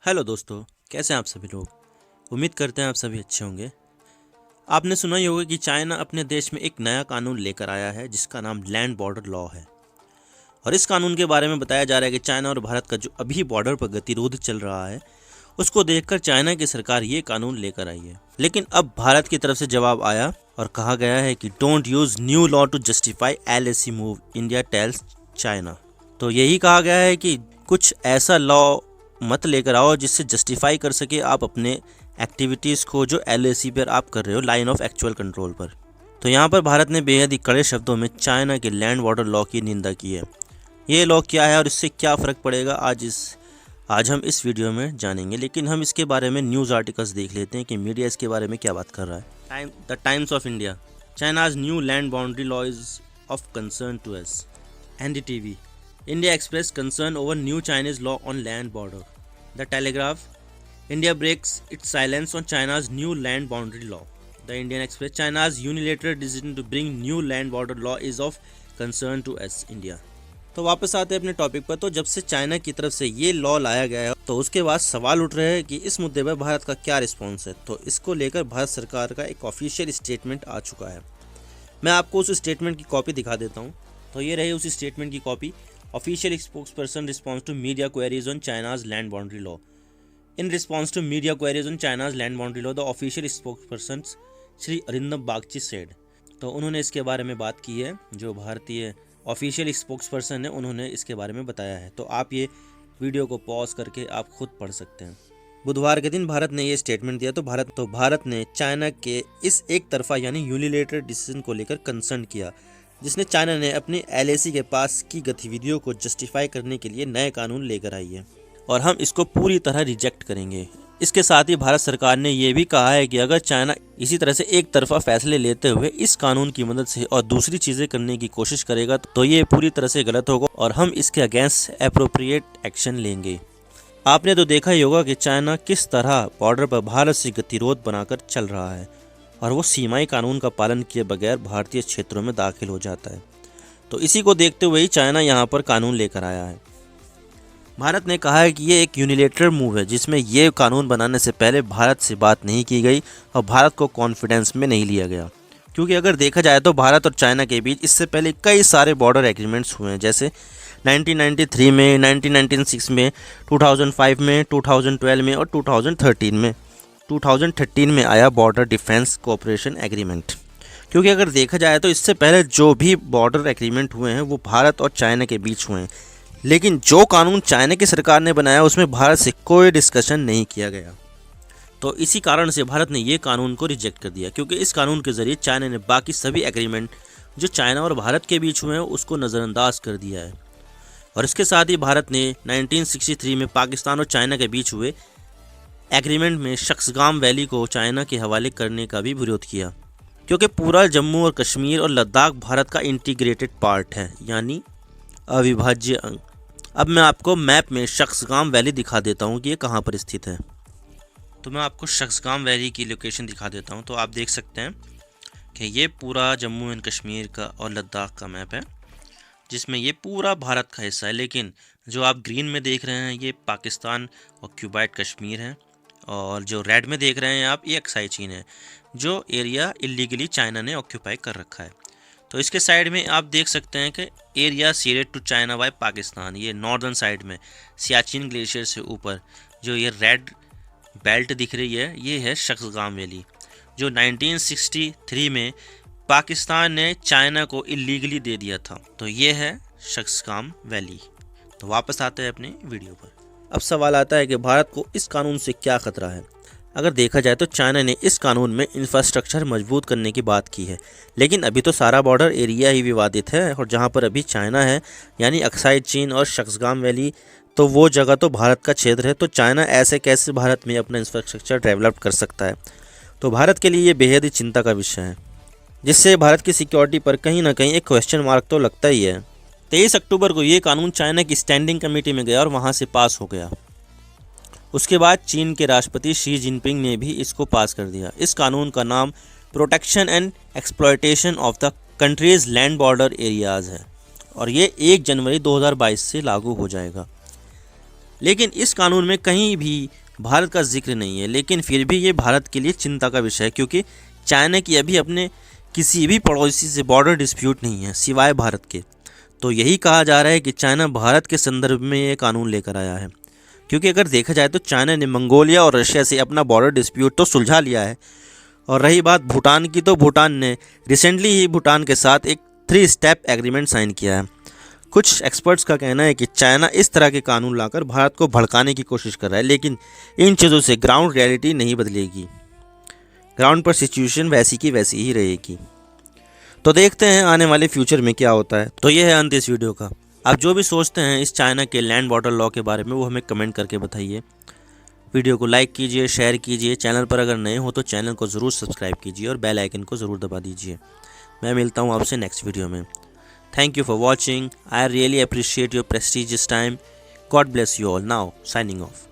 Hello दोस्तों, कैसे हैं आप सभी लोग। उम्मीद करते हैं आप सभी अच्छे होंगे। आपने सुना ही होगा कि चाइना अपने देश में एक नया कानून लेकर आया है जिसका नाम लैंड बॉर्डर लॉ है। और इस कानून के बारे में बताया जा रहा है कि चाइना और भारत का जो अभी बॉर्डर पर गतिरोध चल रहा है उसको देखकर चाइना की सरकार ये कानून लेकर आई है। लेकिन अब भारत की तरफ से जवाब आया और कहा गया है कि don't use new law to justify LAC move, India tells China. तो यही कहा गया है कि कुछ ऐसा लॉ मत लेकर आओ जिससे जस्टिफाई कर सके आप अपने एक्टिविटीज़ को जो LAC पर आप कर रहे हो, लाइन ऑफ एक्चुअल कंट्रोल पर। तो यहाँ पर भारत ने बेहद ही कड़े शब्दों में चाइना के लैंड बॉर्डर लॉ की निंदा की है। ये लॉ क्या है और इससे क्या फ़र्क पड़ेगा आज हम इस वीडियो में जानेंगे। लेकिन हम इसके बारे में न्यूज़ आर्टिकल्स देख लेते हैं कि मीडिया इसके बारे में क्या बात कर रहा है। The times of India, China's new land boundary law is of concern to us. NDTV, India expressed concern over new Chinese law on land border. The Telegraph, India breaks its silence on China's new land boundary law. The Indian Express, China's unilateral decision to bring new land border law is of concern to us, India. तो वापस आते हैं अपने topic पर। तो जब से China की तरफ से ये लॉ लाया गया है तो उसके बाद सवाल उठ रहे हैं कि इस मुद्दे पर भारत का क्या रिस्पॉन्स है। तो इसको लेकर भारत सरकार का एक ऑफिशियल स्टेटमेंट आ चुका है। मैं आपको उस स्टेटमेंट की कॉपी दिखा देता हूँ। तो ये रही उस स्टेटमेंट की copy. Official spokesperson responds to media queries on China's land boundary law. In response to media queries on China's land boundary law, the official spokesperson Shri Arindam Bagchi said. तो उन्होंने इसके बारे में बात की है। जो भारतीय ऑफिशियल स्पोक्सपर्सन है उन्होंने इसके बारे में बताया है। तो आप ये वीडियो को पॉज करके आप खुद पढ़ सकते हैं। बुधवार के दिन भारत ने ये स्टेटमेंट दिया। तो भारत ने चाइना के इस एक तरफा यानी यूनिलेटरल डिसीजन को लेकर कंसर्न किया जिसने चाइना ने अपनी LAC के पास की गतिविधियों को जस्टिफाई करने के लिए नए कानून लेकर आई है और हम इसको पूरी तरह रिजेक्ट करेंगे। इसके साथ ही भारत सरकार ने यह भी कहा है कि अगर चाइना इसी तरह से एक तरफा फैसले लेते हुए इस कानून की मदद से और दूसरी चीज़ें करने की कोशिश करेगा तो ये पूरी तरह से गलत होगा और हम इसके अगेंस्ट एप्रोप्रिएट एक्शन लेंगे। आपने तो देखा ही होगा कि चाइना किस तरह बॉर्डर पर भारत से गतिरोध बनाकर चल रहा है और वो सीमाई कानून का पालन किए बगैर भारतीय क्षेत्रों में दाखिल हो जाता है। तो इसी को देखते हुए ही चाइना यहाँ पर कानून लेकर आया है। भारत ने कहा है कि ये एक यूनिलेटरल मूव है जिसमें ये कानून बनाने से पहले भारत से बात नहीं की गई और भारत को कॉन्फिडेंस में नहीं लिया गया। क्योंकि अगर देखा जाए तो भारत और चाइना के बीच इससे पहले कई सारे बॉर्डर एग्रीमेंट्स हुए हैं, जैसे 1993 में, 1996 में, 2005 में, 2012 में और 2013 में आया बॉर्डर डिफेंस कोऑपरेशन एग्रीमेंट। क्योंकि अगर देखा जाए तो इससे पहले जो भी बॉर्डर एग्रीमेंट हुए हैं वो भारत और चाइना के बीच हुए हैं, लेकिन जो कानून चाइना की सरकार ने बनाया उसमें भारत से कोई डिस्कशन नहीं किया गया। तो इसी कारण से भारत ने ये कानून को रिजेक्ट कर दिया, क्योंकि इस कानून के ज़रिए चाइना ने बाकी सभी एग्रीमेंट जो चाइना और भारत के बीच हुए हैं उसको नज़रअंदाज कर दिया है। और इसके साथ ही भारत ने 1963 में पाकिस्तान और चाइना के बीच हुए एग्रीमेंट में शख्सगाम वैली को चाइना के हवाले करने का भी विरोध किया, क्योंकि पूरा जम्मू और कश्मीर और लद्दाख भारत का इंटीग्रेटेड पार्ट है, यानी अविभाज्य अंग। अब मैं आपको मैप में शख्सगाम वैली दिखा देता हूँ कि ये कहाँ पर स्थित है। तो मैं आपको शख्सगाम वैली की लोकेशन दिखा देता हूँ। तो आप देख सकते हैं कि ये पूरा जम्मू एंड कश्मीर का और लद्दाख का मैप है जिसमें ये पूरा भारत का हिस्सा है। लेकिन जो आप ग्रीन में देख रहे हैं ये पाकिस्तान ऑक्यूपाइड कश्मीर है और जो रेड में देख रहे हैं आप ये अक्साई चीन है, जो एरिया इलीगली चाइना ने ऑक्यूपाई कर रखा है। तो इसके साइड में आप देख सकते हैं कि area ceded to China by Pakistan, ये नॉर्दर्न साइड में सियाचिन ग्लेशियर से ऊपर जो ये रेड बेल्ट दिख रही है ये है शख्सगाम वैली, जो 1963 में पाकिस्तान ने चाइना को इलीगली दे दिया था। तो ये है शख्सगाम वैली। तो वापस आते हैं अपने वीडियो पर। अब सवाल आता है कि भारत को इस कानून से क्या खतरा है। अगर देखा जाए तो चाइना ने इस कानून में इंफ्रास्ट्रक्चर मजबूत करने की बात की है, लेकिन अभी तो सारा बॉर्डर एरिया ही विवादित है और जहां पर अभी चाइना है यानी अक्साई चीन और शख्सगाम वैली, तो वो जगह तो भारत का क्षेत्र है। तो चाइना ऐसे कैसे भारत में अपना इंफ्रास्ट्रक्चर डेवलप कर सकता है। तो भारत के लिए ये बेहद ही चिंता का विषय है, जिससे भारत की सिक्योरिटी पर कहीं ना कहीं एक क्वेश्चन मार्क तो लगता ही है। 23 अक्टूबर को ये कानून चाइना की स्टैंडिंग कमेटी में गया और वहाँ से पास हो गया। उसके बाद चीन के राष्ट्रपति शी जिनपिंग ने भी इसको पास कर दिया। इस कानून का नाम protection and exploitation of the countries land border areas है और ये 1 जनवरी 2022 से लागू हो जाएगा। लेकिन इस कानून में कहीं भी भारत का जिक्र नहीं है। लेकिन फिर भी ये भारत के लिए चिंता का विषय है, क्योंकि चाइना की अभी अपने किसी भी पड़ोसी से बॉर्डर डिस्प्यूट नहीं है सिवाय भारत के। तो यही कहा जा रहा है कि चाइना भारत के संदर्भ में ये कानून लेकर आया है, क्योंकि अगर देखा जाए तो चाइना ने मंगोलिया और रशिया से अपना बॉर्डर डिस्प्यूट तो सुलझा लिया है। और रही बात भूटान की, तो भूटान ने रिसेंटली ही भूटान के साथ एक 3 स्टेप एग्रीमेंट साइन किया है। कुछ एक्सपर्ट्स का कहना है कि चाइना इस तरह के कानून लाकर भारत को भड़काने की कोशिश कर रहा है, लेकिन इन चीज़ों से ग्राउंड रियलिटी नहीं बदलेगी। ग्राउंड पर सिचुएशन वैसी की वैसी ही रहेगी। तो देखते हैं आने वाले फ्यूचर में क्या होता है। तो ये है अंत इस वीडियो का। आप जो भी सोचते हैं इस चाइना के लैंड बॉर्डर लॉ के बारे में वो हमें कमेंट करके बताइए। वीडियो को लाइक कीजिए, शेयर कीजिए। चैनल पर अगर नए हो तो चैनल को ज़रूर सब्सक्राइब कीजिए और बेल आइकन को ज़रूर दबा दीजिए। मैं मिलता हूँ आपसे नेक्स्ट वीडियो में। Thank you for watching. I really appreciate your prestigious time. God bless you all. Now, signing off.